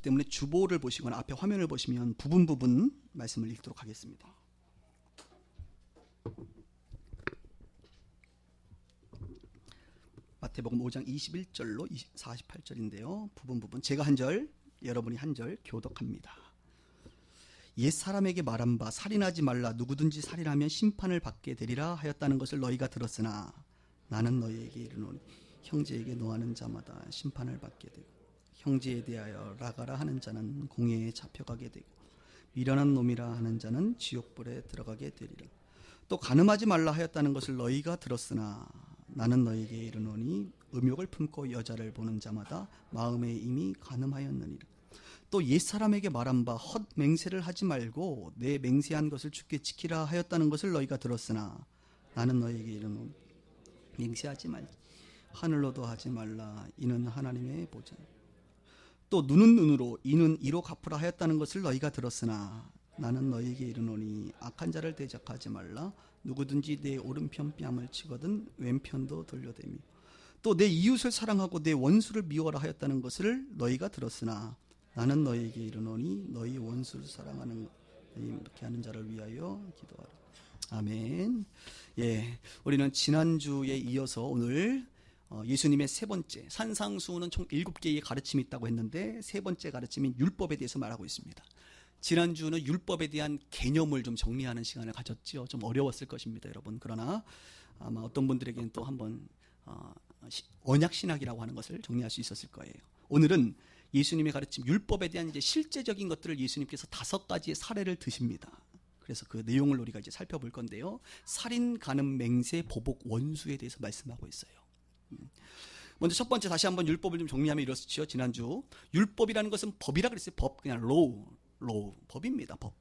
때문에 주보를 보시거나 앞에 화면을 보시면 부분 말씀을 읽도록 하겠습니다. 마태복음 5장 21절로 48절인데요. 부분 제가 한 절, 여러분이 한 절 교독합니다. 옛사람에게 말한 바 살인하지 말라, 누구든지 살인하면 심판을 받게 되리라 하였다는 것을 너희가 들었으나 나는 너희에게 이르노니 형제에게 노하는 자마다 심판을 받게 되고 형제에 대하여 라가라 하는 자는 공회에 잡혀가게 되고 미련한 놈이라 하는 자는 지옥불에 들어가게 되리라. 또 간음하지 말라 하였다는 것을 너희가 들었으나 나는 너희에게 이르노니 음욕을 품고 여자를 보는 자마다 마음에 이미 간음하였느니라. 또 옛사람에게 말한 바 헛 맹세를 하지 말고 내 맹세한 것을 주께 지키라 하였다는 것을 너희가 들었으나 나는 너희에게 이르노니 맹세하지 말지, 하늘로도 하지 말라, 이는 하나님의 보좌. 또 눈은 눈으로 이는 이로 갚으라 하였다는 것을 너희가 들었으나 나는 너희에게 이르노니 악한 자를 대적하지 말라, 누구든지 내 오른편 뺨을 치거든 왼편도 돌려대며 또 내 이웃을 사랑하고 내 원수를 미워라 하였다는 것을 너희가 들었으나 나는 너희에게 이르노니 너희 원수를 사랑하는 이렇게 하는 자를 위하여 기도하라. 아멘. 예, 우리는 지난주에 이어서 오늘 예수님의 세 번째, 산상수훈은 총 7개의 가르침이 있다고 했는데 세 번째 가르침인 율법에 대해서 말하고 있습니다. 지난주는 율법에 대한 개념을 좀 정리하는 시간을 가졌죠. 좀 어려웠을 것입니다, 여러분. 그러나 아마 어떤 분들에게는 또 한번 언약신학이라고 하는 것을 정리할 수 있었을 거예요. 오늘은 예수님의 가르침, 율법에 대한 이제 실제적인 것들을 예수님께서 5가지의 사례를 드십니다. 그래서 그 내용을 우리가 이제 살펴볼 건데요. 살인, 간음, 맹세, 보복, 원수에 대해서 말씀하고 있어요. 먼저 첫 번째, 다시 한번 율법을 좀 정리하면 이렇죠. 지난주 율법이라는 것은 법이라 그랬어요. 법, 그냥 로우, 법입니다. 법.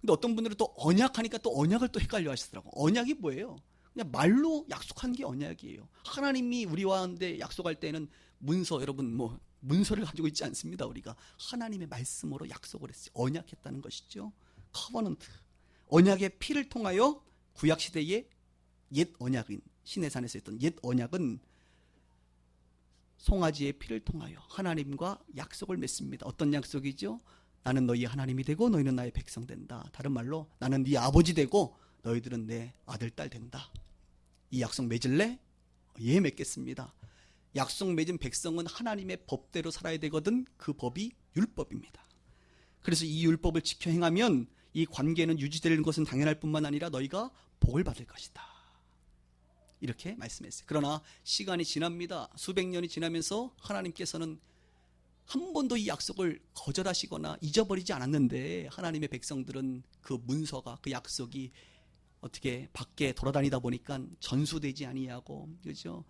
근데 어떤 분들은 또 언약하니까 또 언약을 또 헷갈려 하시더라고요. 언약이 뭐예요? 그냥 말로 약속한 게 언약이에요. 하나님이 우리와 한데 약속할 때는 문서, 여러분 뭐 문서를 가지고 있지 않습니다. 우리가 하나님의 말씀으로 약속을 했어요. 언약했다는 것이죠. 커버넌트. 언약의 피를 통하여 구약 시대의 옛 언약인 시내산에서 했던 옛 언약은 송아지의 피를 통하여 하나님과 약속을 맺습니다. 어떤 약속이죠? 나는 너희 하나님이 되고 너희는 나의 백성 된다. 다른 말로 나는 네 아버지 되고 너희들은 내 아들, 딸 된다. 이 약속 맺을래? 예, 맺겠습니다. 약속 맺은 백성은 하나님의 법대로 살아야 되거든. 그 법이 율법입니다. 그래서 이 율법을 지켜 행하면 이 관계는 유지되는 것은 당연할 뿐만 아니라 너희가 복을 받을 것이다. 이렇게 말씀했어요. 그러나 시간이 지납니다. 수백 년이 지나면서 하나님께서는 한 번도 이 약속을 거절하시거나 잊어버리지 않았는데 하나님의 백성들은 그 문서가, 그 약속이 어떻게 밖에 돌아다니다 보니까 전수되지 아니하고, 그죠?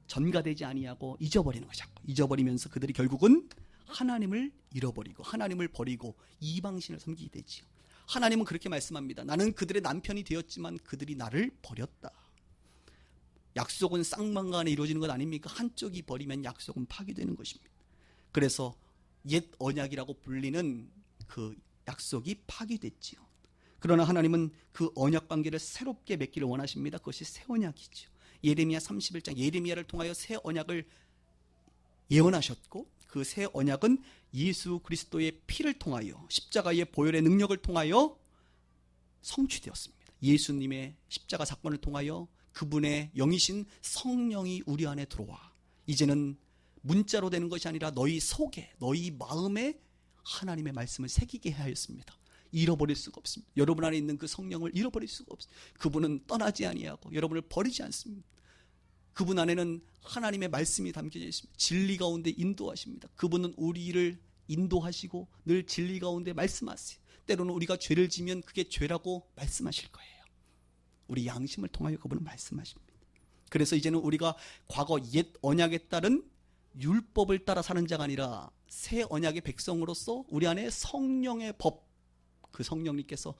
전가되지 아니하고 잊어버리는 거죠. 잊어버리면서 그들이 결국은 하나님을 잃어버리고 하나님을 버리고 이방신을 섬기게 되지요. 하나님은 그렇게 말씀합니다. 나는 그들의 남편이 되었지만 그들이 나를 버렸다. 약속은 쌍방간에 이루어지는 것 아닙니까? 한쪽이 버리면 약속은 파기되는 것입니다. 그래서 옛 언약이라고 불리는 그 약속이 파기됐지요. 그러나 하나님은 그 언약 관계를 새롭게 맺기를 원하십니다. 그것이 새 언약이죠. 예레미야 31장, 예레미야를 통하여 새 언약을 예언하셨고 그 새 언약은 예수 그리스도의 피를 통하여 십자가의 보혈의 능력을 통하여 성취되었습니다. 예수님의 십자가 사건을 통하여 그분의 영이신 성령이 우리 안에 들어와 이제는 문자로 되는 것이 아니라 너희 속에, 너희 마음에 하나님의 말씀을 새기게 하였습니다. 잃어버릴 수가 없습니다. 여러분 안에 있는 그 성령을 잃어버릴 수가 없습니다. 그분은 떠나지 아니하고 여러분을 버리지 않습니다. 그분 안에는 하나님의 말씀이 담겨져 있습니다. 진리 가운데 인도하십니다. 그분은 우리를 인도하시고 늘 진리 가운데 말씀하세요. 때로는 우리가 죄를 지면 그게 죄라고 말씀하실 거예요. 우리 양심을 통하여 그분은 말씀하십니다. 그래서 이제는 우리가 과거 옛 언약에 따른 율법을 따라 사는 자가 아니라 새 언약의 백성으로서 우리 안에 성령의 법, 그 성령님께서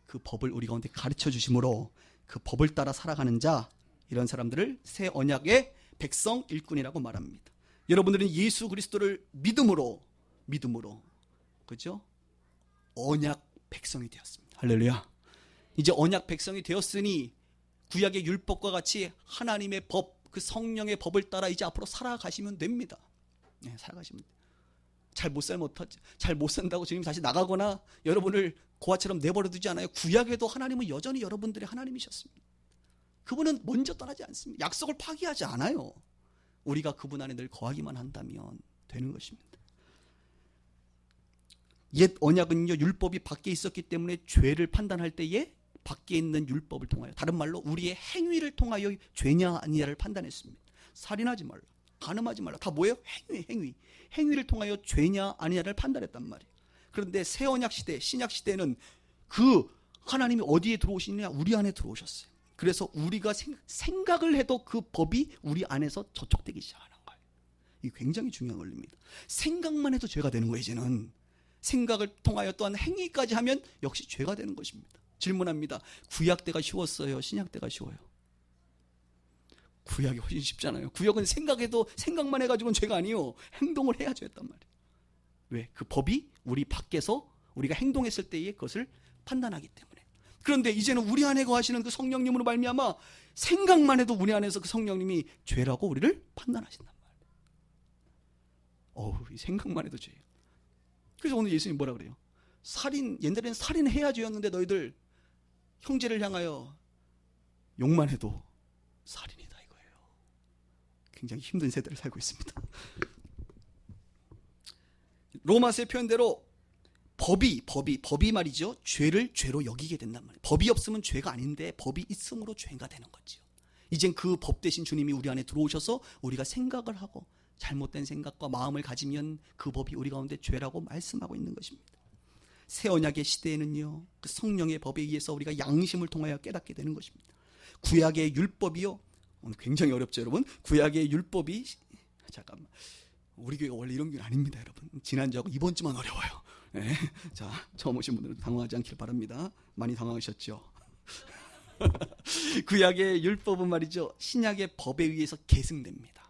그 법을 우리 가운데 가르쳐 주심으로 그 법을 따라 살아가는 자, 이런 사람들을 새 언약의 백성 일꾼이라고 말합니다. 여러분들은 예수 그리스도를 믿음으로 그죠? 언약 백성이 되었습니다. 할렐루야. 이제 언약 백성이 되었으니 구약의 율법과 같이 하나님의 법, 그 성령의 법을 따라 이제 앞으로 살아가시면 됩니다. 네, 살아가시면 돼요. 잘 못 산다고 주님 다시 나가거나 여러분을 고아처럼 내버려 두지 않아요. 구약에도 하나님은 여전히 여러분들의 하나님이셨습니다. 그분은 먼저 떠나지 않습니다. 약속을 파기하지 않아요. 우리가 그분 안에 늘 거하기만 한다면 되는 것입니다. 옛 언약은요, 율법이 밖에 있었기 때문에 죄를 판단할 때에 밖에 있는 율법을 통하여, 다른 말로 우리의 행위를 통하여 죄냐 아니냐를 판단했습니다. 살인하지 말라, 간음하지 말라, 다 뭐예요? 행위를 통하여 죄냐 아니냐를 판단했단 말이에요. 그런데 새 언약 시대, 신약 시대는 그 하나님이 어디에 들어오시느냐? 우리 안에 들어오셨어요. 그래서 우리가 생각을 해도 그 법이 우리 안에서 저촉되기 시작하는 거예요. 이게 굉장히 중요한 원리입니다. 생각만 해도 죄가 되는 거예요. 이제는 생각을 통하여 또한 행위까지 하면 역시 죄가 되는 것입니다. 질문합니다. 구약 때가 쉬웠어요? 신약 때가 쉬워요? 구약이 훨씬 쉽잖아요. 구약은 생각만 해가지고는 죄가 아니에요. 행동을 해야 죄였단 말이에요. 왜? 그 법이 우리 밖에서 우리가 행동했을 때에 그것을 판단하기 때문에. 그런데 이제는 우리 안에 거하시는 그 성령님으로 말미암아 생각만 해도 우리 안에서 그 성령님이 죄라고 우리를 판단하신단 말이에요. 이 생각만 해도 죄예요. 그래서 오늘 예수님 뭐라 그래요? 옛날에는 살인해야 죄였는데 너희들 형제를 향하여 욕만 해도 살인이다 이거예요. 굉장히 힘든 세대를 살고 있습니다. 로마서의 표현대로 법이 말이죠. 죄를 죄로 여기게 된단 말이에요. 법이 없으면 죄가 아닌데 법이 있음으로 죄가 되는 거죠. 이젠 그 법 대신 주님이 우리 안에 들어오셔서 우리가 생각을 하고 잘못된 생각과 마음을 가지면 그 법이 우리 가운데 죄라고 말씀하고 있는 것입니다. 새 언약의 시대에는요, 그 성령의 법에 의해서 우리가 양심을 통하여 깨닫게 되는 것입니다. 구약의 율법이요, 오늘 굉장히 어렵죠 여러분. 구약의 율법이, 잠깐만, 우리 교회가 원래 이런 교회는 아닙니다 여러분. 지난주하고 이번 주만 어려워요. 네. 자, 처음 오신 분들은 당황하지 않길 바랍니다. 많이 당황하셨죠? 구약의 율법은 말이죠, 신약의 법에 의해서 계승됩니다.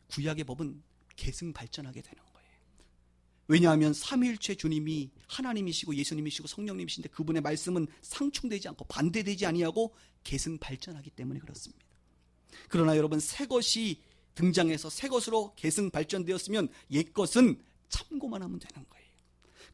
구약의 법은 계승 발전하게 되는 거예요. 왜냐하면 삼위일체 주님이 하나님이시고 예수님이시고 성령님이신데 그분의 말씀은 상충되지 않고 반대되지 아니하고 계승 발전하기 때문에 그렇습니다. 그러나 여러분, 새 것이 등장해서 새 것으로 계승 발전되었으면 옛 것은 참고만 하면 되는 거예요.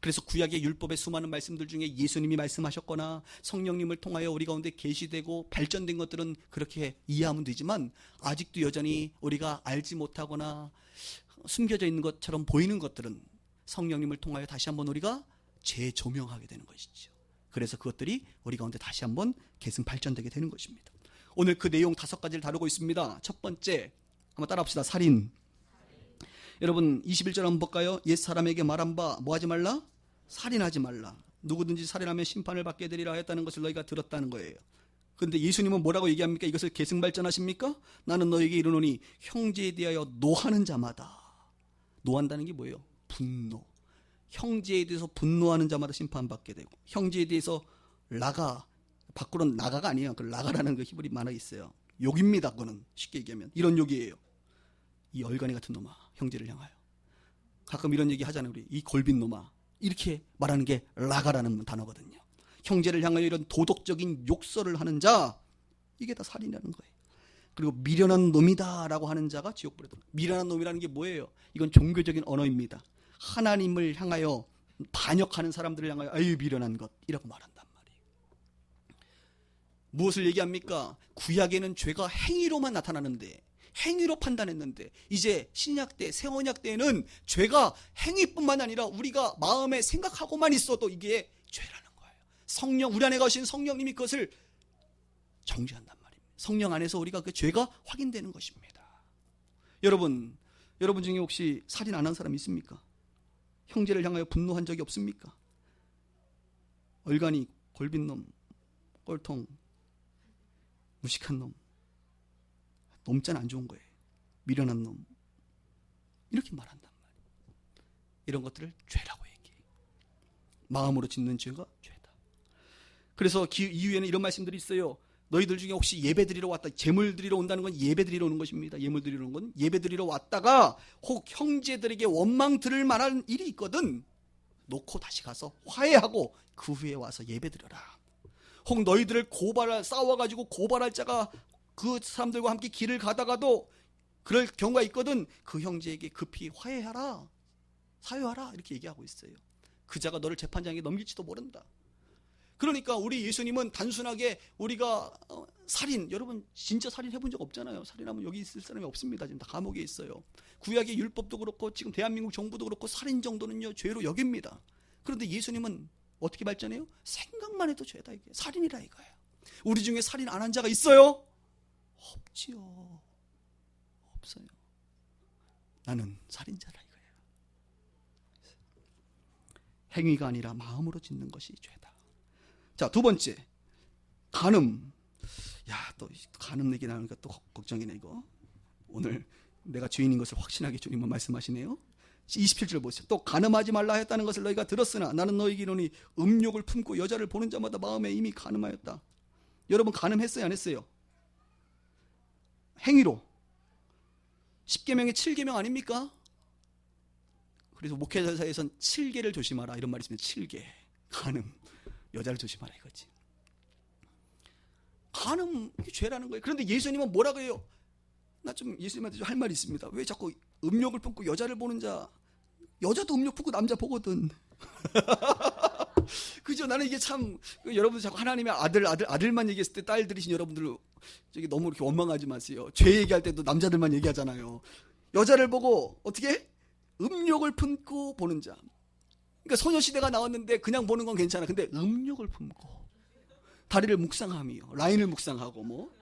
그래서 구약의 율법의 수많은 말씀들 중에 예수님이 말씀하셨거나 성령님을 통하여 우리 가운데 계시되고 발전된 것들은 그렇게 이해하면 되지만, 아직도 여전히 우리가 알지 못하거나 숨겨져 있는 것처럼 보이는 것들은 성령님을 통하여 다시 한번 우리가 재조명하게 되는 것이죠. 그래서 그것들이 우리 가운데 다시 한번 계승 발전되게 되는 것입니다. 오늘 그 내용 5가지를 다루고 있습니다. 첫 번째, 한번 따라합시다. 살인. 여러분 21절 한번 볼까요? 옛사람에게 말한 바 뭐 하지 말라? 살인하지 말라. 누구든지 살인하면 심판을 받게 되리라 하였다는 것을 너희가 들었다는 거예요. 그런데 예수님은 뭐라고 얘기합니까? 이것을 계승발전하십니까? 나는 너에게 이르노니 형제에 대하여 노하는 자마다, 노한다는 게 뭐예요? 분노. 형제에 대해서 분노하는 자마다 심판받게 되고, 형제에 대해서 라가, 밖으로는 나가가 아니에요. 그 라가라는 그 히브리 만화가 있어요. 욕입니다. 그거는 쉽게 얘기하면 이런 욕이에요. 이 얼간이 같은 놈아, 형제를 향하여. 가끔 이런 얘기 하잖아요. 우리 이 골빈 놈아, 이렇게 말하는 게 라가라는 단어거든요. 형제를 향하여 이런 도덕적인 욕설을 하는 자, 이게 다 살인이라는 거예요. 그리고 미련한 놈이다 라고 하는 자가 지옥불에 들어가요. 미련한 놈이라는 게 뭐예요? 이건 종교적인 언어입니다. 하나님을 향하여 반역하는 사람들을 향하여 아유 미련한 것, 이라고 말한단 말이에요. 무엇을 얘기합니까? 구약에는 죄가 행위로만 나타나는데, 행위로 판단했는데, 이제 신약 때, 새 언약 때에는 죄가 행위뿐만 아니라 우리가 마음에 생각하고만 있어도 이게 죄라는 거예요. 우리 안에 가신 성령님이 그것을 정죄한단 말입니다. 성령 안에서 우리가 그 죄가 확인되는 것입니다. 여러분 중에 혹시 살인 안 한 사람 있습니까? 형제를 향하여 분노한 적이 없습니까? 얼간이, 골빈놈, 꼴통, 무식한 놈, 놈자는 안 좋은 거예요. 미련한 놈, 이렇게 말한단 말이에요. 이런 것들을 죄라고 얘기해요. 마음으로 짓는 죄가 죄다. 그래서 이후에는 이런 말씀들이 있어요. 너희들 중에 혹시 예배 드리러 왔다, 제물 드리러 온다는 건 예배 드리러 오는 것입니다. 예물 드리러 오는 건 예배 드리러 왔다가 혹 형제들에게 원망 들을 만한 일이 있거든 놓고 다시 가서 화해하고 그 후에 와서 예배 드려라. 혹 너희들을 싸워가지고 고발할 자가 그 사람들과 함께 길을 가다가도 그럴 경우가 있거든 그 형제에게 급히 화해하라. 사유하라 이렇게 얘기하고 있어요. 그자가 너를 재판장에게 넘길지도 모른다. 그러니까 우리 예수님은 단순하게 우리가 살인, 여러분 진짜 살인 해본 적 없잖아요. 살인하면 여기 있을 사람이 없습니다. 지금 다 감옥에 있어요. 구약의 율법도 그렇고 지금 대한민국 정부도 그렇고 살인 정도는요 죄로 여깁니다. 그런데 예수님은 어떻게 발전해요? 생각만 해도 죄다 이게 살인이라 이거예요. 우리 중에 살인 안 한 자가 있어요? 없지요. 없어요. 나는 살인자라 이거예요. 행위가 아니라 마음으로 짓는 것이 죄다. 자, 두 번째, 간음. 야, 또 간음 얘기 나오니까 또 걱정이네 이거. 오늘 내가 죄인인 것을 확신하게 주님은 말씀하시네요. 27절 보세요. 또 간음하지 말라 했다는 것을 너희가 들었으나 나는 너희에게 이르노니 음욕을 품고 여자를 보는 자마다 마음에 이미 간음하였다. 여러분 간음했어요 안 했어요? 행위로. 10계명의 7계명 아닙니까? 그래서 목회자에선 7계를 조심하라 이런 말이 있습니다. 7계. 간음. 여자를 조심하라 이거지. 간음 이게 죄라는 거예요. 그런데 예수님은 뭐라 그래요? 나 좀 예수님한테 좀 할 말이 있습니다. 왜 자꾸 음욕을 품고 여자를 보는 자, 여자도 음욕 품고 남자 보거든. 그죠? 나는 이게 참 여러분들 자꾸 하나님의 아들만 얘기했을 때 딸들이신 여러분들 저기 너무 이렇게 원망하지 마세요. 죄 얘기할 때도 남자들만 얘기하잖아요. 여자를 보고 어떻게 음욕을 품고 보는 자. 그러니까 소녀시대가 나왔는데 그냥 보는 건 괜찮아. 근데 음욕을 품고 다리를 묵상하며 라인을 묵상하고 뭐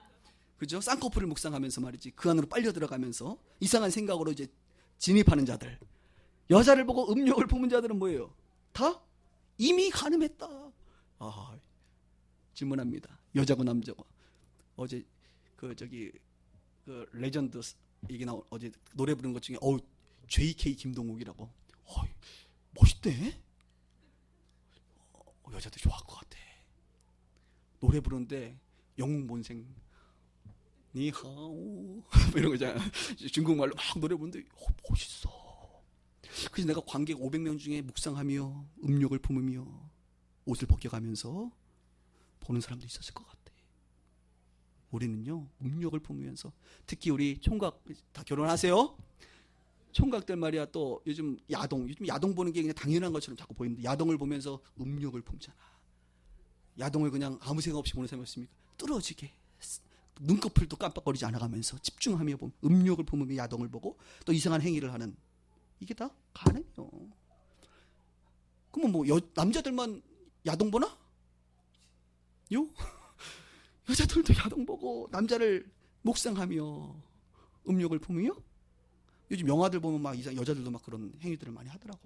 그죠? 쌍꺼풀을 묵상하면서 말이지 그 안으로 빨려 들어가면서 이상한 생각으로 이제 진입하는 자들, 여자를 보고 음욕을 품은 자들은 뭐예요? 다 이미 간음했다. 아, 질문합니다. 여자고 남자고. 어제 그 레전드 얘기 나온 어제 노래 부르는 것 중에 JK 김동욱이라고. 멋있대. 여자들 좋아할 것 같아. 노래 부르는데 영웅 본생 니하오 이런 거잖아. 중국말로 막 노래 부르는데 멋있어. 그래서 내가 관객 500명 중에 묵상하며 음욕을 품으며 옷을 벗겨가면서 보는 사람도 있었을 것 같아. 우리는요 음욕을 품으면서 특히 우리 총각 다 결혼하세요? 총각들 말이야 또 요즘 야동 보는 게 그냥 당연한 것처럼 자꾸 보이는데 야동을 보면서 음욕을 품잖아. 야동을 그냥 아무 생각 없이 보는 사람이 없습니까? 뚫어지게 눈꺼풀도 깜빡거리지 않아가면서 집중하며 보면 음욕을 품으며 야동을 보고 또 이상한 행위를 하는 이게 다 간음이요. 그러면 뭐 남자들만 야동 보나? 요? 여자들도 야동 보고 남자를 묵상하며 음욕을 품으며 요즘 영화들 보면 막 여자들도 막 그런 행위들을 많이 하더라고.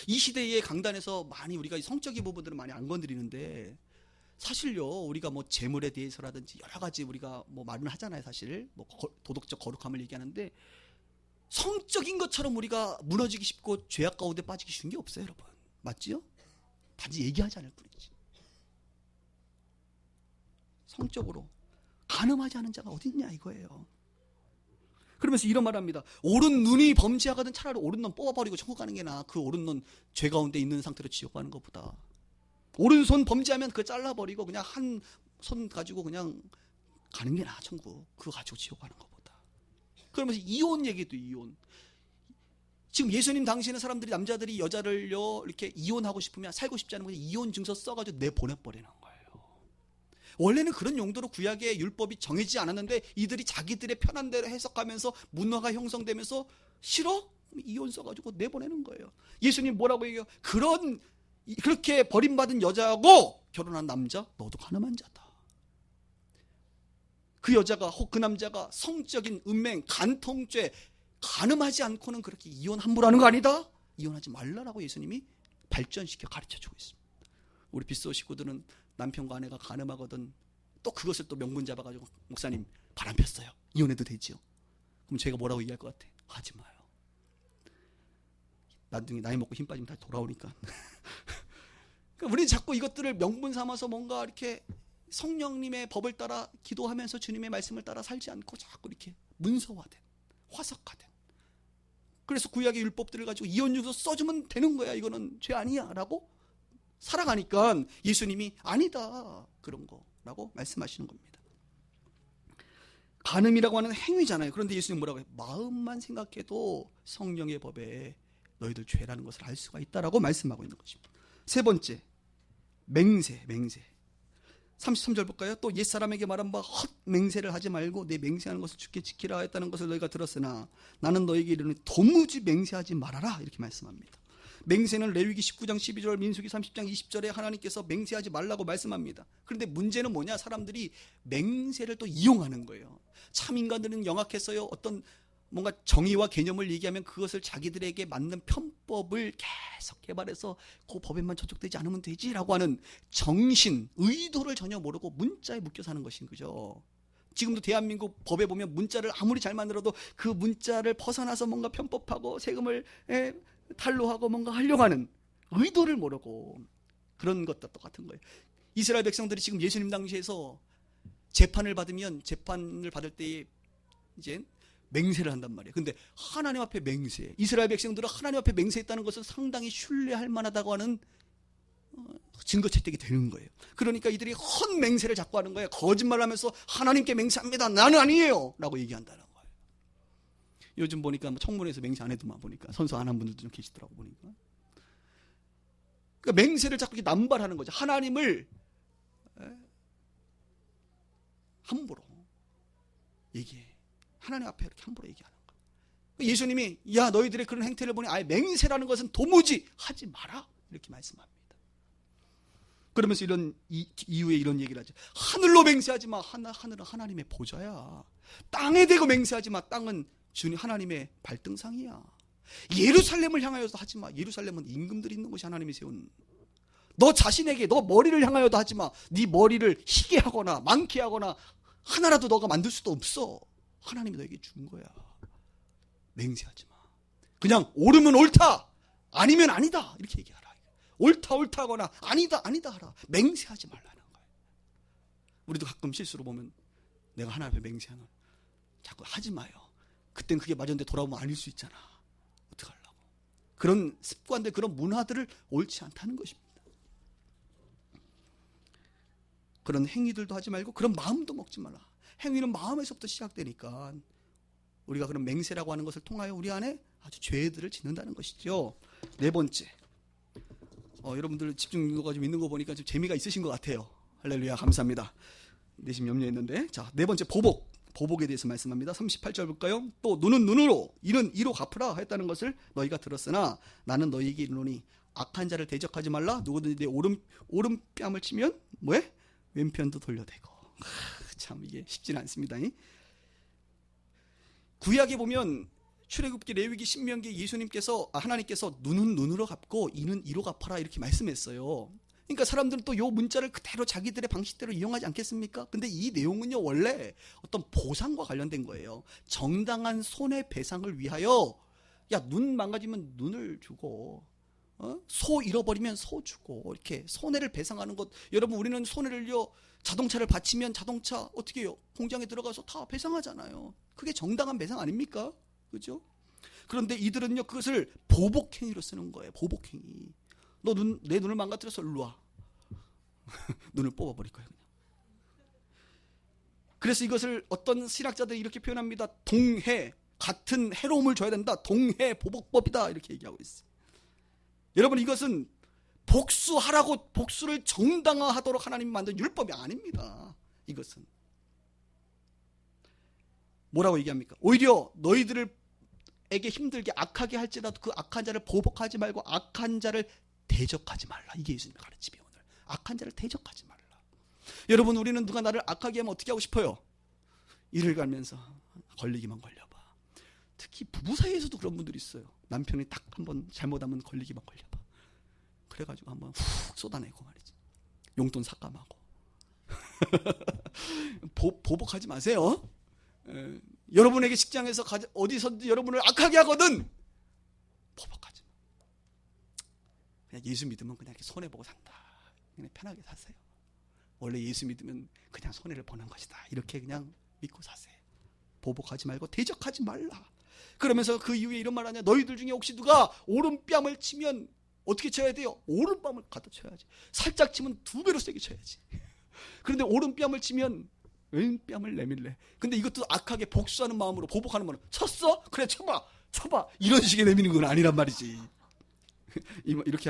이 시대의 강단에서 많이 우리가 성적인 부분들을 많이 안 건드리는데 사실요 우리가 뭐 재물에 대해서라든지 여러 가지 우리가 뭐 말은 하잖아요. 사실 뭐 도덕적 거룩함을 얘기하는데 성적인 것처럼 우리가 무너지기 쉽고 죄악 가운데 빠지기 쉬운 게 없어요, 여러분. 맞지요? 단지 얘기하지 않을 뿐이지. 성적으로 간음하지 않은 자가 어디 있냐 이거예요. 그러면서 이런 말합니다. 옳은 눈이 범죄하거든 차라리 옳은 눈 뽑아버리고 천국 가는 게 나아. 그 옳은 눈 죄 가운데 있는 상태로 지옥 가는 것보다. 오른손 범죄하면 그거 잘라버리고 그냥 한 손 가지고 그냥 가는 게 나아 천국. 그거 가지고 지옥 가는 것보다. 그러면서 이혼 얘기도 이혼. 지금 예수님 당시에는 사람들이 남자들이 여자를요 이렇게 이혼하고 싶으면 살고 싶지 않으면 이혼 증서 써가지고 내보내버리는 거예요. 원래는 그런 용도로 구약의 율법이 정해지지 않았는데 이들이 자기들의 편한 대로 해석하면서 문화가 형성되면서 싫어? 이혼 써가지고 내보내는 거예요. 예수님 뭐라고 얘기해요? 그렇게 버림받은 여자하고 결혼한 남자 너도 간음한 자다. 그 여자가 혹 그 남자가 성적인 음행, 간통죄 간음하지 않고는 그렇게 이혼 함부로 하는 거 아니다. 이혼하지 말라라고 예수님이 발전시켜 가르쳐주고 있습니다. 우리 빗소 식구들은 남편과 아내가 간음하거든 또 그것을 또 명분 잡아가지고 목사님 바람 폈어요. 이혼해도 되지요. 그럼 제가 뭐라고 얘기할 것 같아? 하지 마요. 나중에 나이 먹고 힘 빠지면 다시 돌아오니까. 그러니까 우리는 자꾸 이것들을 명분 삼아서 뭔가 이렇게 성령님의 법을 따라 기도하면서 주님의 말씀을 따라 살지 않고 자꾸 이렇게 문서화된, 화석화된. 그래서 구약의 율법들을 가지고 이혼증서 써주면 되는 거야. 이거는 죄 아니야 라고 살아가니까 예수님이 아니다 그런 거라고 말씀하시는 겁니다. 간음이라고 하는 행위잖아요. 그런데 예수님 뭐라고 해요? 마음만 생각해도 성령의 법에 너희들 죄라는 것을 알 수가 있다라고 말씀하고 있는 것입니다. 세 번째, 맹세. 33절 볼까요? 또 옛사람에게 말한 바 헛 맹세를 하지 말고 내 맹세하는 것을 주께 지키라 했다는 것을 너희가 들었으나 나는 너희에게 이르노니 도무지 맹세하지 말아라 이렇게 말씀합니다. 맹세는 레위기 19장 12절, 민수기 30장 20절에 하나님께서 맹세하지 말라고 말씀합니다. 그런데 문제는 뭐냐? 사람들이 맹세를 또 이용하는 거예요. 참 인간들은 영악했어요. 어떤 뭔가 정의와 개념을 얘기하면 그것을 자기들에게 맞는 편법을 계속 개발해서 그 법에만 저촉되지 않으면 되지라고 하는 정신, 의도를 전혀 모르고 문자에 묶여 사는 것인 거죠. 지금도 대한민국 법에 보면 문자를 아무리 잘 만들어도 그 문자를 벗어나서 뭔가 편법하고 세금을 탈루하고 뭔가 하려고 하는 의도를 모르고 그런 것도 똑같은 거예요. 이스라엘 백성들이 지금 예수님 당시에서 재판을 받을 때에 이제 맹세를 한단 말이에요. 근데 하나님 앞에 맹세, 이스라엘 백성들은 하나님 앞에 맹세했다는 것은 상당히 신뢰할 만하다고 하는 증거 채택이 되는 거예요. 그러니까 이들이 헛 맹세를 자꾸 하는 거예요. 거짓말하면서 하나님께 맹세합니다. 나는 아니에요 라고 얘기한다는 거예요. 요즘 보니까 청문회에서 맹세 안 해도만 보니까 선서 안 한 분들도 좀 계시더라고 보니까. 그러니까 맹세를 자꾸 남발하는 거죠. 하나님을 함부로 얘기해. 하나님 앞에 이렇게 함부로 얘기하는 거예요. 예수님이 야 너희들의 그런 행태를 보니 아예 맹세라는 것은 도무지 하지 마라 이렇게 말씀합니다. 그러면서 이후에 이런 얘기를 하죠. 하늘로 맹세하지 마. 하늘은 하나님의 보좌야. 땅에 대고 맹세하지 마. 땅은 주님 하나님의 발등상이야. 예루살렘을 향하여서 하지 마. 예루살렘은 임금들이 있는 곳이 하나님이 세운. 너 자신에게 너 머리를 향하여도 하지 마. 네 머리를 희게 하거나 많게 하거나 하나라도 너가 만들 수도 없어. 하나님이 너에게 준 거야. 맹세하지 마. 그냥 옳으면 옳다, 아니면 아니다 이렇게 얘기하라. 옳다 하거나 아니다 하라. 맹세하지 말라는 거예요. 우리도 가끔 실수로 보면 내가 하나님 앞에 맹세하는 자꾸 하지 마요. 그땐 그게 맞았는데 돌아오면 아닐 수 있잖아. 어떡하려고. 그런 습관들, 그런 문화들을 옳지 않다는 것입니다. 그런 행위들도 하지 말고 그런 마음도 먹지 말라. 행위는 마음에서부터 시작되니까 우리가 그런 맹세라고 하는 것을 통하여 우리 안에 아주 죄들을 짓는다는 것이죠. 네 번째, 여러분들 집중력가 좀 있는 거 보니까 좀 재미가 있으신 것 같아요. 할렐루야, 감사합니다. 내심 염려했는데, 자, 네 번째 보복에 대해서 말씀합니다. 38절 볼까요? 또 눈은 눈으로, 이는 이로 갚으라 했다는 것을 너희가 들었으나 나는 너희에게 이르노니 악한 자를 대적하지 말라. 누구든지 내 오른뺨을 치면 뭐해? 왼편도 돌려대고. 참 이게 쉽지는 않습니다. 구약에 보면 출애굽기, 레위기, 신명기 하나님께서 눈은 눈으로 갚고 이는 이로 갚아라 이렇게 말씀했어요. 그러니까 사람들은 또 요 문자를 그대로 자기들의 방식대로 이용하지 않겠습니까? 근데 이 내용은요 원래 어떤 보상과 관련된 거예요. 정당한 손해배상을 위하여 야 눈 망가지면 눈을 주고 소 잃어버리면 소 주고 이렇게 손해를 배상하는 것. 여러분 우리는 손해를요 자동차를 바치면 자동차 어떻게 해요? 공장에 들어가서 다 배상하잖아요. 그게 정당한 배상 아닙니까? 그죠? 그런데 이들은요 그것을 보복행위로 쓰는 거예요. 보복행위. 너 내 눈을 망가뜨려서 일로 와. 눈을 뽑아버릴 거예요. 그냥. 그래서 이것을 어떤 신학자들이 이렇게 표현합니다. 동해, 같은 해로움을 줘야 된다. 동해 보복법이다 이렇게 얘기하고 있어요. 여러분 이것은 복수하라고 복수를 정당화하도록 하나님이 만든 율법이 아닙니다. 이것은 뭐라고 얘기합니까? 오히려 너희들에게 힘들게 악하게 할지라도 그 악한 자를 보복하지 말고 악한 자를 대적하지 말라. 이게 예수님의 가르침이에요. 오늘 악한 자를 대적하지 말라. 여러분 우리는 누가 나를 악하게 하면 어떻게 하고 싶어요? 이를 갈면서 걸리기만 걸려봐. 특히 부부 사이에서도 그런 분들이 있어요. 남편이 딱 한번 잘못하면 걸리기만 걸려봐. 그래가지고 한번 훅 쏟아내고 말이지. 용돈 삭감하고. 보복하지 마세요. 여러분에게 직장에서 어디서든지 여러분을 악하게 하거든 보복하지 마. 그냥 예수 믿으면 그냥 이렇게 손해보고 산다. 그냥 편하게 사세요. 원래 예수 믿으면 그냥 손해를 보는 것이다. 이렇게 그냥 믿고 사세요. 보복하지 말고 대적하지 말라. 그러면서 그 이후에 이런 말 하냐. 너희들 중에 혹시 누가 오른뺨을 치면 어떻게 쳐야 돼요? 오른뺨을 갖다 쳐야지. 살짝 치면 2배로 세게 쳐야지. 그런데 오른뺨을 치면 왼 뺨을 내밀래. 근데 이것도 악하게 복수하는 마음으로 보복하는 마음으로 쳤어? 그래 쳐봐 이런 식의 내미는 건 아니란 말이지. 이렇게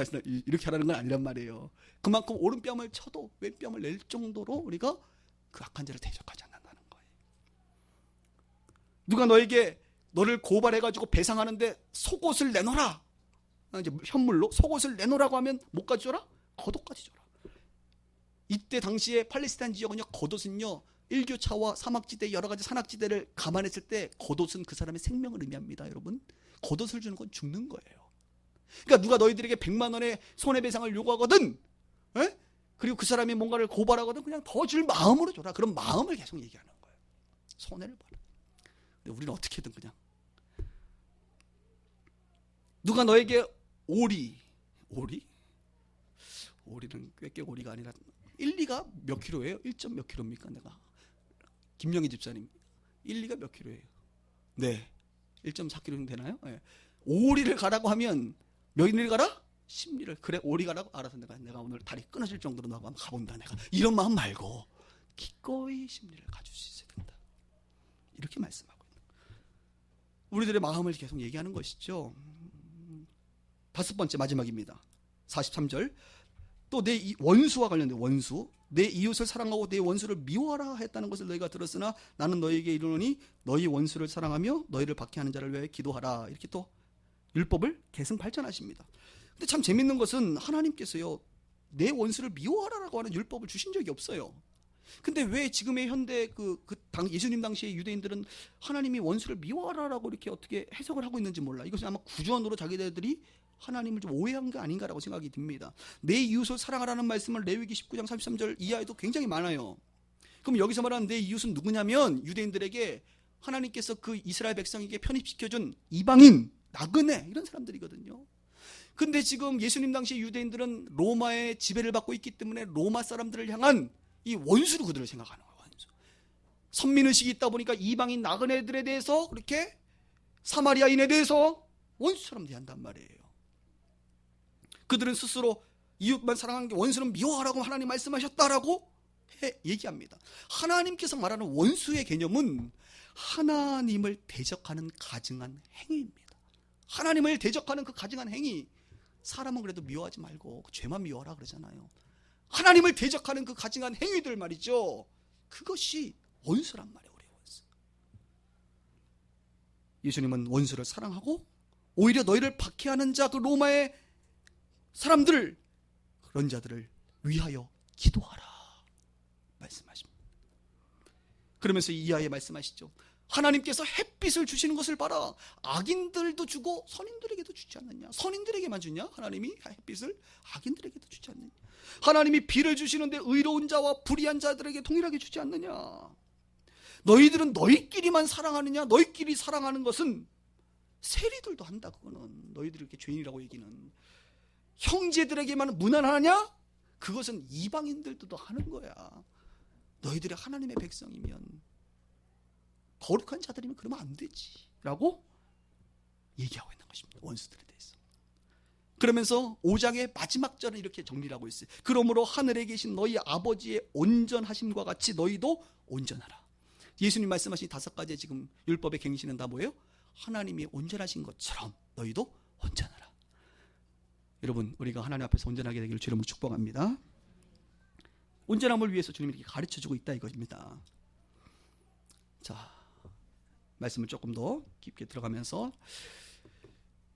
하라는 건 아니란 말이에요. 그만큼 오른뺨을 쳐도 왼뺨을 낼 정도로 우리가 그 악한 죄를 대적하지 않는다는 거예요. 누가 너를 고발해가지고 배상하는데 속옷을 내놓으라, 이제 현물로 속옷을 내놓으라고 하면 뭐까지 줘라? 겉옷까지 줘라. 이때 당시에 팔레스타인 지역은요, 겉옷은요 일교차와 사막지대 여러 가지 산악지대를 감안했을 때 겉옷은 그 사람의 생명을 의미합니다. 여러분, 겉옷을 주는 건 죽는 거예요. 그러니까 누가 너희들에게 100만 원의 손해배상을 요구하거든, 그리고 그 사람이 뭔가를 고발하거든, 그냥 더 줄 마음으로 줘라. 그런 마음을 계속 얘기하는 거예요. 손해를 봐라. 근데 우리는 어떻게든 그냥, 누가 너에게 오리는 꾀깨오리가 아니라 1, 2가 몇 킬로예요? 1점 몇 킬로입니까? 내가 김영희 집사님 1, 2가 몇 킬로예요? 네, 1.4킬로 되나요? 네. 오리를 가라고 하면 몇 리를 가라? 10리를. 그래, 오리 가라고? 알아서 내가 오늘 다리 끊어질 정도로 나고 한번 가본다. 내가 이런 마음 말고 기꺼이 10리를 가질 수 있어야 된다. 이렇게 말씀하고 있는 거예요. 우리들의 마음을 계속 얘기하는 것이죠. 5번째 마지막입니다. 43절. 또 내 원수와 관련된 원수, 내 이웃을 사랑하고 내 원수를 미워하라 했다는 것을 너희가 들었으나 나는 너희에게 이르노니 너희 원수를 사랑하며 너희를 박해하는 자를 위하여 기도하라. 이렇게 또 율법을 계승 발전하십니다. 근데 참 재밌는 것은 하나님께서요, 내 원수를 미워하라라고 하는 율법을 주신 적이 없어요. 근데 왜 지금의 현대 예수님 당시의 유대인들은 하나님이 원수를 미워하라라고 이렇게 어떻게 해석을 하고 있는지 몰라. 이것은 아마 구조원으로 자기들이 하나님을 좀 오해한 게 아닌가라고 생각이 듭니다. 내 이웃을 사랑하라는 말씀을 레위기 19장 33절 이하에도 굉장히 많아요. 그럼 여기서 말하는 내 이웃은 누구냐면 유대인들에게 하나님께서 그 이스라엘 백성에게 편입시켜준 이방인, 나그네 이런 사람들이거든요. 근데 지금 예수님 당시 유대인들은 로마의 지배를 받고 있기 때문에 로마 사람들을 향한 이 원수로 그들을 생각하는 거예요. 원수. 선민의식이 있다 보니까 이방인 나그네들에 대해서 그렇게 사마리아인에 대해서 원수처럼 대한단 말이에요. 그들은 스스로 이웃만 사랑하는 게 원수는 미워하라고 하나님 말씀하셨다라고 얘기합니다. 하나님께서 말하는 원수의 개념은 하나님을 대적하는 가증한 행위입니다. 하나님을 대적하는 그 가증한 행위, 사람은 그래도 미워하지 말고 그 죄만 미워하라 그러잖아요. 하나님을 대적하는 그 가증한 행위들 말이죠. 그것이 원수란 말이에요. 우리의 원수. 예수님은 원수를 사랑하고 오히려 너희를 박해하는 자, 그 로마의 사람들을, 그런 자들을 위하여 기도하라 말씀하십니다. 그러면서 이하에 말씀하시죠. 하나님께서 햇빛을 주시는 것을 봐라. 악인들도 주고 선인들에게도 주지 않느냐. 선인들에게만 주냐? 하나님이 햇빛을 악인들에게도 주지 않느냐. 하나님이 비를 주시는데 의로운 자와 불의한 자들에게 동일하게 주지 않느냐. 너희들은 너희끼리만 사랑하느냐. 너희끼리 사랑하는 것은 세리들도 한다. 그거는 너희들이 이렇게 죄인이라고 얘기는. 형제들에게만 무난하냐? 그것은 이방인들도 하는 거야. 너희들이 하나님의 백성이면, 거룩한 자들이면 그러면 안 되지 라고 얘기하고 있는 것입니다. 원수들에 대해서. 그러면서 5장의 마지막 절은 이렇게 정리를 하고 있어요. 그러므로 하늘에 계신 너희 아버지의 온전하심과 같이 너희도 온전하라. 예수님 말씀하신 5가지의 지금 율법의 갱신은 다 뭐예요? 하나님이 온전하신 것처럼 너희도 온전하라. 여러분, 우리가 하나님 앞에서 온전하게 되기를 주님으로 축복합니다. 온전함을 위해서 주님이 이렇게 가르쳐주고 있다 이것입니다. 자, 말씀을 조금 더 깊게 들어가면서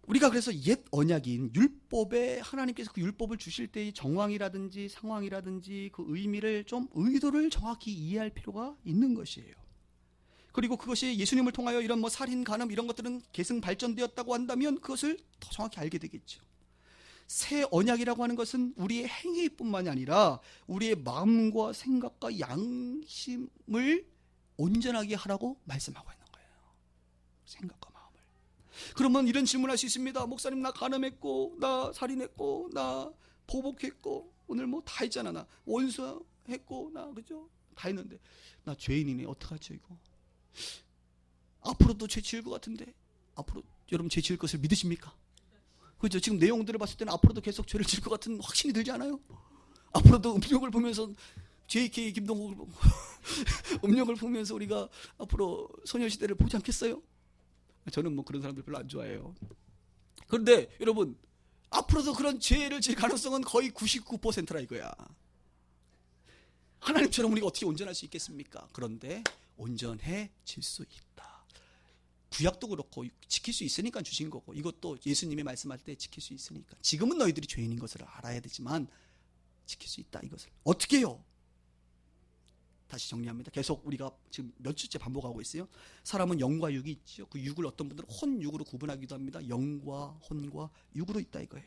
우리가 그래서 옛 언약인 율법에 하나님께서 그 율법을 주실 때의 정황이라든지 상황이라든지 그 의미를 좀 의도를 정확히 이해할 필요가 있는 것이에요. 그리고 그것이 예수님을 통하여 이런 뭐 살인, 간음 이런 것들은 계승 발전되었다고 한다면 그것을 더 정확히 알게 되겠죠. 새 언약이라고 하는 것은 우리의 행위뿐만이 아니라 우리의 마음과 생각과 양심을 온전하게 하라고 말씀하고 있는 거예요. 생각과 마음을. 그러면 이런 질문할 수 있습니다. 목사님, 나 간음했고, 나 살인했고, 나 보복했고, 오늘 뭐 다 했잖아. 나 원수했고, 나 그죠? 다 했는데 나 죄인이네. 어떡하죠 이거? 앞으로도 죄 지을 것 같은데, 앞으로 여러분 죄 지을 것을 믿으십니까? 그죠? 지금 내용들을 봤을 때는 앞으로도 계속 죄를 지을 것 같은 확신이 들지 않아요? 앞으로도 음욕을 보면서 JK 김동국 음력을 보면서 우리가 앞으로 소녀시대를 보지 않겠어요? 저는 뭐 그런 사람들 별로 안 좋아해요. 그런데 여러분, 앞으로도 그런 죄를 질 가능성은 거의 99%라 이거야. 하나님처럼 우리가 어떻게 온전할 수 있겠습니까? 그런데 온전해질 수 있다. 구약도 그렇고 지킬 수 있으니까 주신 거고, 이것도 예수님이 말씀할 때 지킬 수 있으니까. 지금은 너희들이 죄인인 것을 알아야 되지만 지킬 수 있다, 이것을. 어떻게 해요? 다시 정리합니다. 계속 우리가 지금 몇 주째 반복하고 있어요. 사람은 영과 육이 있죠. 그 육을 어떤 분들은 혼육으로 구분하기도 합니다. 영과 혼과 육으로 있다 이거예요.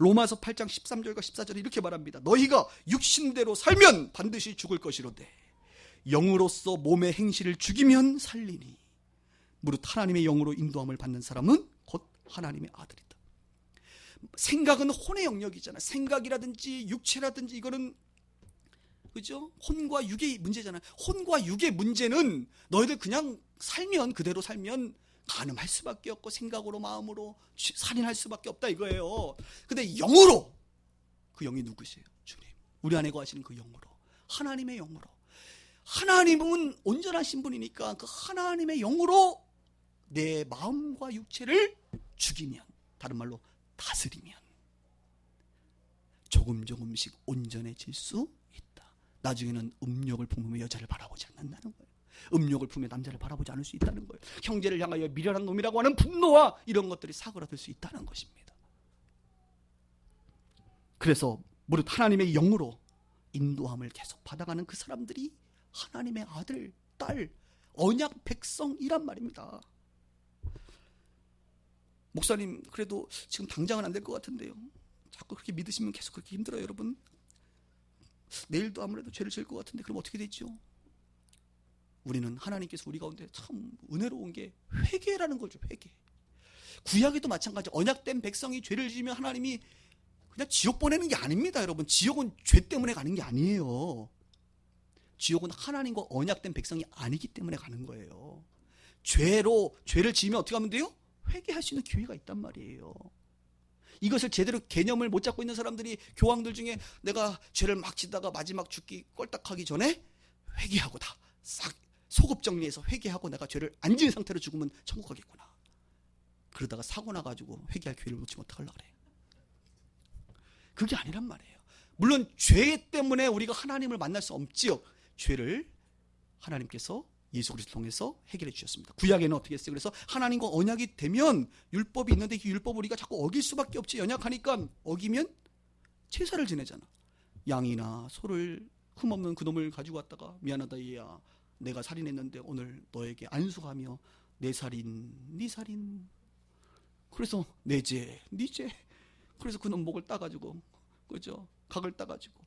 로마서 8장 13절과 14절에 이렇게 말합니다. 너희가 육신대로 살면 반드시 죽을 것이로되 영으로서 몸의 행실을 죽이면 살리니 무릇 하나님의 영으로 인도함을 받는 사람은 곧 하나님의 아들이다. 생각은 혼의 영역이잖아. 생각이라든지 육체라든지 이거는, 그죠? 혼과 육의 문제잖아요. 혼과 육의 문제는 너희들 그냥 살면, 그대로 살면 간음할 수밖에 없고 생각으로 마음으로 살인할 수밖에 없다 이거예요. 근데 영으로, 그 영이 누구세요? 주님. 우리 안에 거하시는 그 영으로, 하나님의 영으로. 하나님은 온전하신 분이니까 그 하나님의 영으로 내 마음과 육체를 죽이면, 다른 말로 다스리면 조금씩 온전해질 수 있다. 나중에는 음욕을 품으며 여자를 바라보지 않는다는 거예요. 음욕을 품으며 남자를 바라보지 않을 수 있다는 거예요. 형제를 향하여 미련한 놈이라고 하는 분노와 이런 것들이 사그라들 수 있다는 것입니다. 그래서 무릇 하나님의 영으로 인도함을 계속 받아가는 그 사람들이 하나님의 아들, 딸, 언약 백성이란 말입니다. 목사님, 그래도 지금 당장은 안 될 것 같은데요. 자꾸 그렇게 믿으시면 계속 그렇게 힘들어요, 여러분. 내일도 아무래도 죄를 지을 것 같은데 그럼 어떻게 되죠? 우리는 하나님께서 우리 가운데 참 은혜로운 게 회개라는 거죠. 회개. 구약에도 마찬가지. 언약된 백성이 죄를 지으면 하나님이 그냥 지옥 보내는 게 아닙니다, 여러분. 지옥은 죄 때문에 가는 게 아니에요. 지옥은 하나님과 언약된 백성이 아니기 때문에 가는 거예요. 죄를 지으면 어떻게 하면 돼요? 회개할 수 있는 기회가 있단 말이에요. 이것을 제대로 개념을 못 잡고 있는 사람들이, 교황들 중에 내가 죄를 막 지다가 마지막 죽기 꼴딱하기 전에 회개하고 다 싹 소급 정리해서 회개하고 내가 죄를 안 지은 상태로 죽으면 천국 가겠구나. 그러다가 사고 나가지고 회개할 기회를 놓치면 어떡하려고 그래. 그게 아니란 말이에요. 물론 죄 때문에 우리가 하나님을 만날 수 없지요. 죄를 하나님께서 예수 그리스도 통해서 해결해 주셨습니다. 구약에는 어떻게 했어요? 그래서 하나님과 언약이 되면 율법이 있는데 이 율법을 우리가 자꾸 어길 수밖에 없지. 연약하니까 어기면 제사를 지내잖아. 양이나 소를 흠없는 그놈을 가지고 왔다가 미안하다 얘야, 내가 살인했는데 오늘 너에게 안수하며 내 살인 네 살인, 그래서 내 죄 네 죄, 그래서 그놈 목을 따가지고, 그죠? 각을 따가지고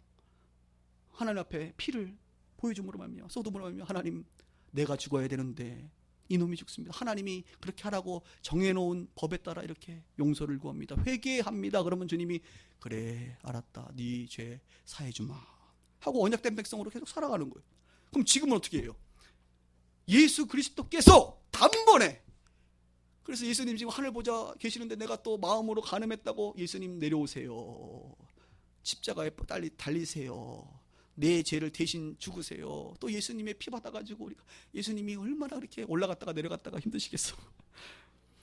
하나님 앞에 피를 보여줌으로 말미암아, 소돔으로 말미암아 하나님, 내가 죽어야 되는데 이놈이 죽습니다. 하나님이 그렇게 하라고 정해놓은 법에 따라 이렇게 용서를 구합니다. 회개합니다. 그러면 주님이 그래 알았다, 네 죄 사해주마 하고 언약된 백성으로 계속 살아가는 거예요. 그럼 지금은 어떻게 해요? 예수 그리스도께서 단번에, 그래서 예수님 지금 하늘 보자 계시는데 내가 또 마음으로 간음했다고, 예수님 내려오세요. 십자가에 달리세요. 내 죄를 대신 죽으세요. 또 예수님의 피 받아가지고 우리가, 예수님이 얼마나 그렇게 올라갔다가 내려갔다가 힘드시겠어.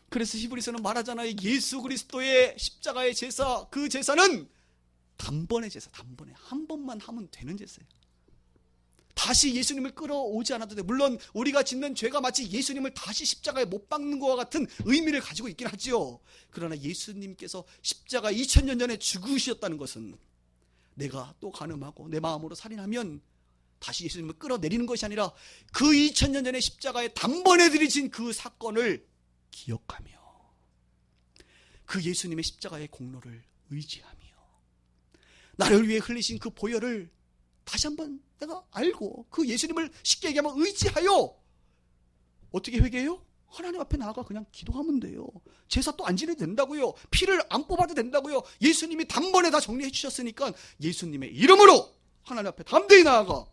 그래서 히브리서는 말하잖아요. 예수 그리스도의 십자가의 제사, 그 제사는 단번의 제사, 단번에 한 번만 하면 되는 제사예요. 다시 예수님을 끌어오지 않아도 돼. 물론 우리가 짓는 죄가 마치 예수님을 다시 십자가에 못 박는 것과 같은 의미를 가지고 있긴 하지요. 그러나 예수님께서 십자가 2000년 전에 죽으셨다는 것은 내가 또 간음하고 내 마음으로 살인하면 다시 예수님을 끌어내리는 것이 아니라 그 2000년 전에 십자가에 단번에 들이신 그 사건을 기억하며 그 예수님의 십자가의 공로를 의지하며 나를 위해 흘리신 그 보혈을 다시 한번 내가 알고 그 예수님을 쉽게 얘기하면 의지하여 어떻게 회개해요? 하나님 앞에 나아가 그냥 기도하면 돼요. 제사 또 안 지내도 된다고요. 피를 안 뽑아도 된다고요. 예수님이 단번에 다 정리해 주셨으니까 예수님의 이름으로 하나님 앞에 담대히 나아가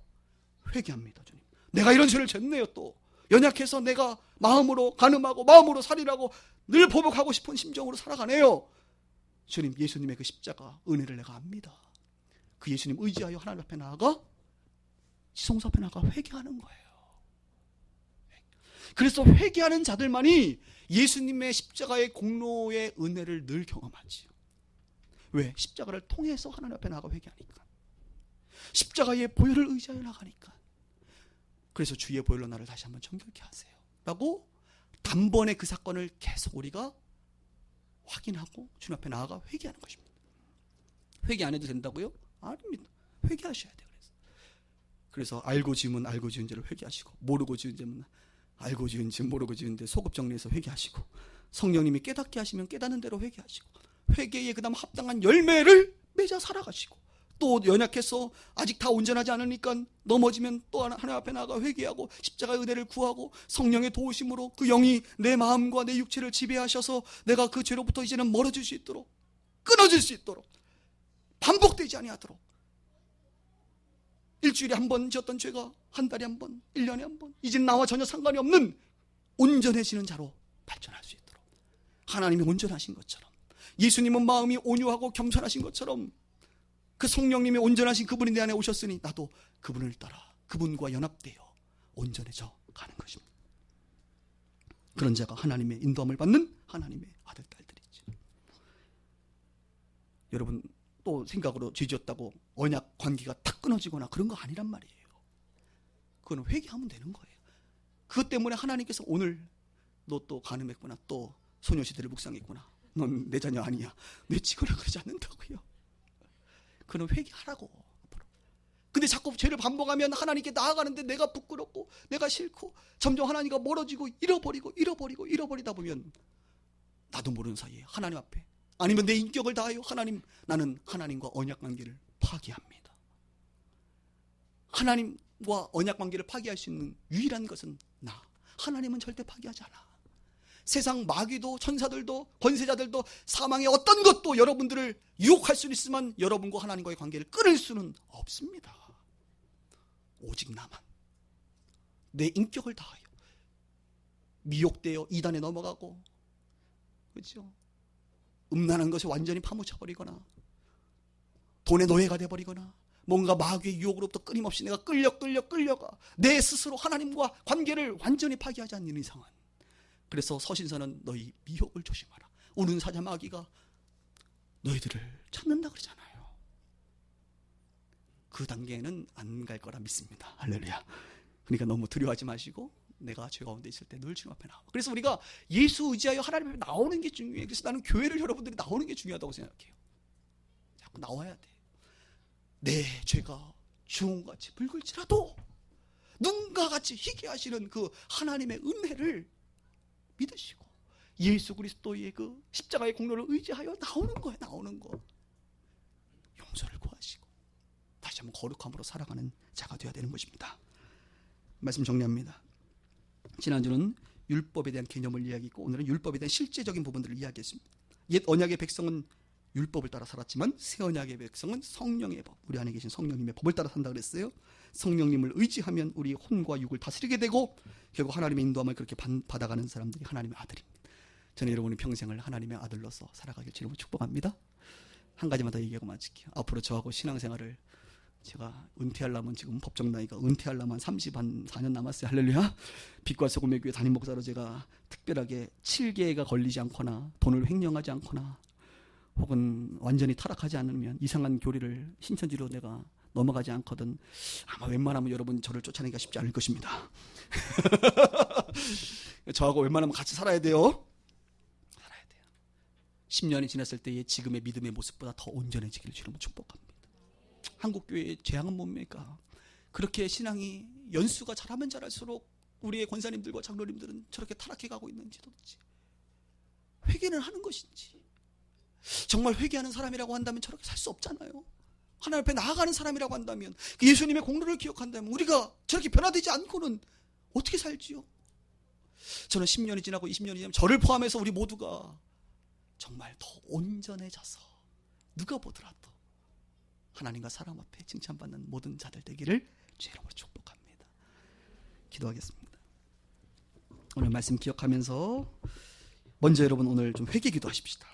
회개합니다. 주님, 내가 이런 죄를 졌네요. 또 연약해서 내가 마음으로 간음하고 마음으로 살인하고 늘 보복하고 싶은 심정으로 살아가네요. 주님, 예수님의 그 십자가 은혜를 내가 압니다. 그 예수님 의지하여 하나님 앞에 나아가 지성소 앞에 나가 회개하는 거예요. 그래서 회개하는 자들만이 예수님의 십자가의 공로의 은혜를 늘 경험하지요. 왜? 십자가를 통해서 하나님 앞에 나가 회개하니까. 십자가의 보혈을 의지하여 나가니까. 그래서 주의 보혈로 나를 다시 한번 정결케 하세요 라고 단번에 그 사건을 계속 우리가 확인하고 주님 앞에 나아가 회개하는 것입니다. 회개 안 해도 된다고요? 아닙니다. 회개하셔야 돼요. 그래서 알고 지으면 알고 지은 죄를 회개하시고, 모르고 지은 죄는 알고 지은 죄, 모르고 지은 죄 소급 정리해서 회개하시고, 성령님이 깨닫게 하시면 깨닫는 대로 회개하시고, 회개에 그 다음 합당한 열매를 맺어 살아가시고, 또 연약해서 아직 다 온전하지 않으니까 넘어지면 또 하나님 앞에 나가 회개하고 십자가의 은혜를 구하고 성령의 도우심으로 그 영이 내 마음과 내 육체를 지배하셔서 내가 그 죄로부터 이제는 멀어질 수 있도록, 끊어질 수 있도록, 반복되지 아니하도록, 일주일에 한 번 지었던 죄가 한 달에 한 번, 1년에 한 번, 이제는 나와 전혀 상관이 없는 온전해지는 자로 발전할 수 있도록, 하나님이 온전하신 것처럼, 예수님은 마음이 온유하고 겸손하신 것처럼 그 성령님이 온전하신 그분이 내 안에 오셨으니 나도 그분을 따라 그분과 연합되어 온전해져 가는 것입니다. 그런 자가 하나님의 인도함을 받는 하나님의 아들, 딸들이죠. 여러분, 또 생각으로 죄지었다고 언약 관계가 탁 끊어지거나 그런 거 아니란 말이에요. 그건 회개하면 되는 거예요. 그것 때문에 하나님께서 오늘 너 또 간음했구나, 또 소녀시대를 묵상했구나, 넌 내 자녀 아니야, 내치거나 그러지 않는다고요. 그는 회개하라고. 근데 자꾸 죄를 반복하면 하나님께 나아가는데 내가 부끄럽고 내가 싫고 점점 하나님과 멀어지고 잃어버리다 보면 나도 모르는 사이에 하나님 앞에, 아니면 내 인격을 다하여 하나님, 나는 하나님과 언약관계를 파기합니다. 하나님과 언약관계를 파기할 수 있는 유일한 것은 나, 하나님은 절대 파기하지 않아. 세상 마귀도 천사들도 권세자들도 사망의 어떤 것도 여러분들을 유혹할 수는 있지만 여러분과 하나님과의 관계를 끊을 수는 없습니다. 오직 나만 내 인격을 다하여 미혹되어 이단에 넘어가고, 그렇죠? 음란한 것에 완전히 파묻혀버리거나 돈의 노예가 돼버리거나 뭔가 마귀의 유혹으로부터 끊임없이 내가 끌려가 내 스스로 하나님과 관계를 완전히 파괴하지 않는 이상은, 그래서 서신서는 너희 미혹을 조심하라. 우는 사자 마귀가 너희들을 찾는다 그러잖아요. 그 단계에는 안 갈 거라 믿습니다. 할렐루야. 그러니까 너무 두려워하지 마시고 내가 죄 가운데 있을 때 늘 주님 앞에 나와. 그래서 우리가 예수 의지하여 하나님 앞에 나오는 게 중요해요. 그래서 나는 교회를 여러분들이 나오는 게 중요하다고 생각해요. 자꾸 나와야 돼. 내 죄가 주홍같이 붉을지라도 눈과 같이 희게 하시는 그 하나님의 은혜를 믿으시고 예수 그리스도의 그 십자가의 공로를 의지하여 나오는 거예요. 나오는 거. 용서를 구하시고 다시 한번 거룩함으로 살아가는 자가 되어야 되는 것입니다. 말씀 정리합니다. 지난주는 율법에 대한 개념을 이야기했고 오늘은 율법에 대한 실제적인 부분들을 이야기했습니다. 옛 언약의 백성은 율법을 따라 살았지만 새 언약의 백성은 성령의 법, 우리 안에 계신 성령님의 법을 따라 산다 그랬어요. 성령님을 의지하면 우리 혼과 육을 다스리게 되고 결국 하나님의 인도함을 그렇게 받아가는 사람들이 하나님의 아들입니다. 저는 여러분이 평생을 하나님의 아들로서 살아가길 주님으로 축복합니다. 한 가지만 더 얘기하고 마칠게요. 앞으로 저하고 신앙생활을 제가 은퇴하려면 지금 법정 나이가 은퇴하려면 34년 남았어요. 할렐루야. 빛과 소금의 교회 담임 목사로 제가 특별하게 7개가 걸리지 않거나 돈을 횡령하지 않거나 혹은 완전히 타락하지 않으면 이상한 교리를 신천지로 내가 넘어가지 않거든 아마 웬만하면 여러분 저를 쫓아내기가 쉽지 않을 것입니다. 저하고 웬만하면 같이 살아야 돼요. 10년이 지났을 때의 지금의 믿음의 모습보다 더 온전해지기를 주님으로 축복합니다. 한국교회의 재앙은 뭡니까? 그렇게 신앙이 연수가 잘하면 잘할수록 우리의 권사님들과 장로님들은 저렇게 타락해가고 있는지, 도대체 회개는 하는 것인지, 정말 회개하는 사람이라고 한다면 저렇게 살 수 없잖아요. 하나님 앞에 나아가는 사람이라고 한다면, 예수님의 공로를 기억한다면 우리가 저렇게 변화되지 않고는 어떻게 살지요? 저는 10년이 지나고 20년이 지나면 저를 포함해서 우리 모두가 정말 더 온전해져서 누가 보더라도 하나님과 사람 앞에 칭찬받는 모든 자들 되기를 주의 이름으로 축복합니다. 기도하겠습니다. 오늘 말씀 기억하면서 먼저 여러분 오늘 좀 회개 기도하십시다.